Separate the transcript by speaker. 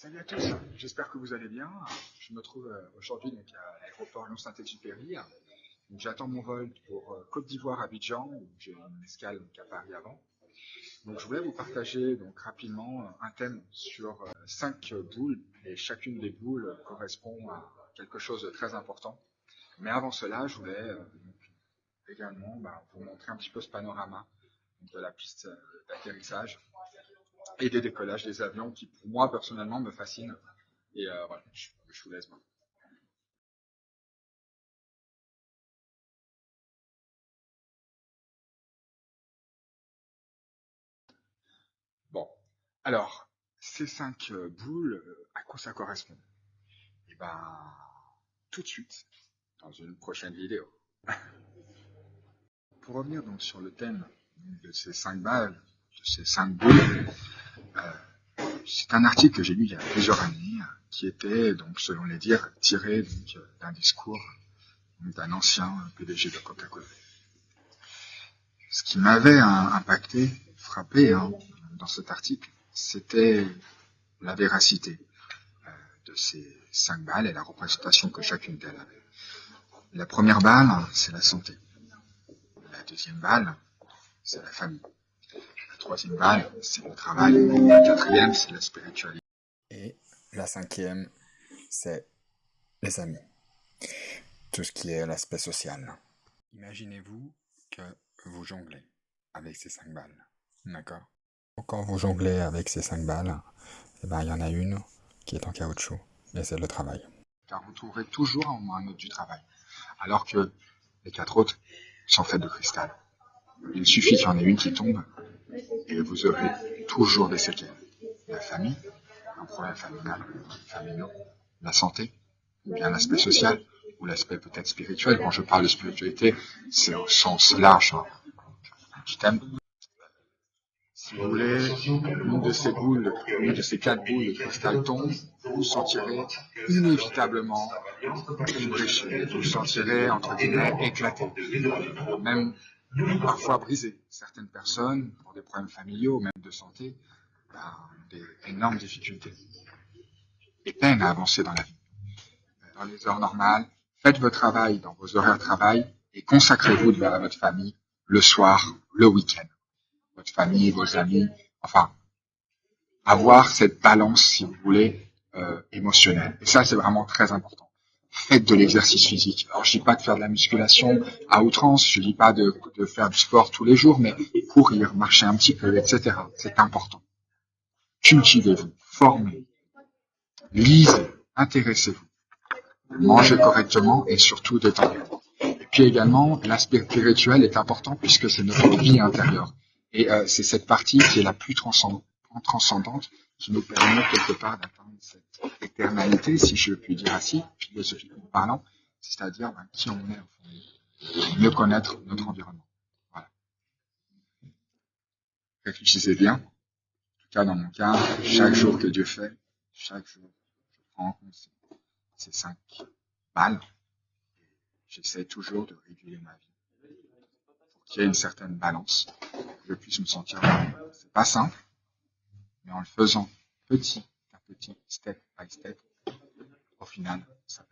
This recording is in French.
Speaker 1: Salut à tous, j'espère que vous allez bien. Je me trouve aujourd'hui donc, à l'aéroport Lyon-Saint-Exupéry. Donc, j'attends mon vol pour Côte d'Ivoire, Abidjan, où j'ai une escale donc, à Paris avant. Donc, je voulais vous partager donc, rapidement un thème sur 5 boules, et chacune des boules correspond à quelque chose de très important. Mais avant cela, je voulais également vous montrer un petit peu ce panorama donc, de la piste d'atterrissage et des décollages des avions qui, pour moi, personnellement, me fascinent. Et voilà, je vous laisse voir. Bon, alors, ces 5 boules, à quoi ça correspond? Eh ben, tout de suite, dans une prochaine vidéo. Pour revenir donc sur le thème de ces 5 balles, de ces 5 boules, c'est un article que j'ai lu il y a plusieurs années, qui était, donc, selon les dires, tiré donc, d'un discours d'un ancien PDG de Coca-Cola. Ce qui m'avait impacté, frappé dans cet article, c'était la véracité de ces 5 balles et la représentation que chacune d'elles avait. La première balle, c'est la santé. La deuxième balle, c'est la famille. La troisième balle, c'est le travail. La quatrième, c'est la spiritualité. Et la cinquième, c'est les amis. Tout ce qui est l'aspect social. Imaginez-vous que vous jonglez avec ces 5 balles. D'accord? Quand vous jonglez avec ces 5 balles, eh ben, il y en a une qui est en caoutchouc, et c'est le travail. Car vous trouverez toujours un moment un autre du travail, alors que les 4 autres sont faits de cristal. Il suffit qu'il y en ait une qui tombe, et vous aurez toujours des séquelles. La famille, un problème familial, familial, la santé, ou bien l'aspect social, ou l'aspect peut-être spirituel. Quand je parle de spiritualité, c'est au sens large du thème. Si vous voulez, une de ces 4 boules de cristal tombe, vous sentirez inévitablement bréché, vous sentirez, entre guillemets, éclaté, même parfois brisé. Certaines personnes, pour des problèmes familiaux, même de santé, ont des énormes difficultés et peinent à avancer dans la vie. Dans les heures normales, faites votre travail dans vos horaires de travail et consacrez-vous à votre famille le soir, le week-end. Votre famille, vos amis, enfin, avoir cette balance, si vous voulez, émotionnelle. Et ça, c'est vraiment très important. Faites de l'exercice physique. Alors, je dis pas de faire de la musculation à outrance, je dis pas de faire du sport tous les jours, mais courir, marcher un petit peu, etc. C'est important. Cultivez-vous, formez, lisez, intéressez-vous, mangez correctement et surtout détendez-vous. Et puis également, l'aspect spirituel est important puisque c'est notre vie intérieure. Et c'est cette partie qui est la plus transcendante qui nous permet quelque part d'atteindre cette éternalité, si je puis dire ainsi, philosophiquement parlant, c'est-à-dire qui on est au fond, mieux connaître notre environnement. Voilà. Réfléchissez bien. En tout cas, dans mon cas, chaque jour que Dieu fait, chaque jour, je prends en compte ces 5 balles. J'essaie toujours de réguler ma vie pour qu'il y ait une certaine balance, que je puisse me sentir bien. C'est pas simple, mais en le faisant petit à petit, step by step, au final, ça